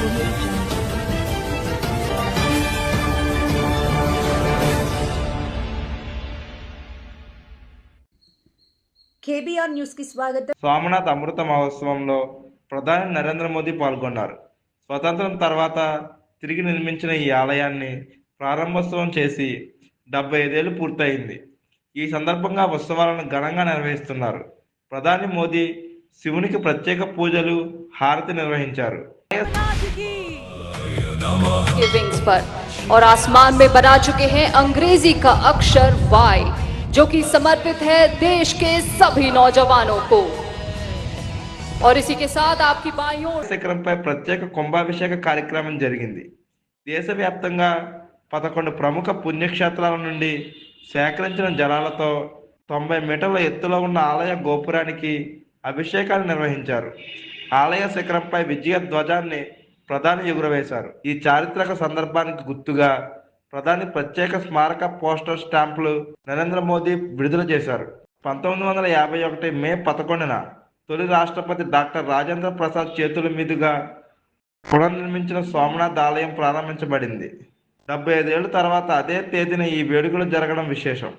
audio jungle. KBR news కి స్వాగతం. సోమనాథ్ అమృత మహోత్సవంలో ప్రధాని నరేంద్ర మోదీ పాల్గొన్నారు. స్వతంత్రం తర్వాత తిరిగి నిర్మించిన ఈ ఆలయాన్ని ప్రారంభోత్సవం చేసి 75 ఏళ్లు పూర్తయింది. ఈ సందర్భంగా ఉత్సవాలను ఘనంగా నిర్వహిస్తున్నారు. ప్రధాని మోదీ శివునికి ప్రత్యేక పూజలు, హారతి నిర్వహించారు. के विंग्स पर और आसमान में बना चुके हैं अंग्रेजी का अक्षर वाई, जो कि समर्पित है देश के सभी नौजवानों को। और इसी के साथ आपकी बाइयों శిఖరంపై ప్రత్యేక కుంభాభిషేక కార్యక్రమం జరిగింది. దేశవ్యాప్తంగా 11 ప్రముఖ పుణ్యక్షేత్రాల నుండి సేకరించిన జలాలతో 90 మీటర్ల ఎత్తులో ఉన్న ఆలయ గోపురానికి అభిషేకాలు నిర్వహించారు. ఆలయ శిఖరంపై విజయ ధ్వజాన్ని ప్రధాని ఎగురవేశారు. ఈ చారిత్రక సందర్భానికి గుర్తుగా ప్రధాని ప్రత్యేక స్మారక పోస్టర్ స్టాంపులు నరేంద్ర మోదీ విడుదల చేశారు. 1951 మే 11న తొలి రాష్ట్రపతి డాక్టర్ రాజేంద్ర ప్రసాద్ చేతుల మీదుగా పునర్నిర్మించిన సోమనాథ్ ఆలయం ప్రారంభించబడింది. 75 ఏళ్ల తర్వాత అదే తేదీన ఈ వేడుకలు జరగడం విశేషం.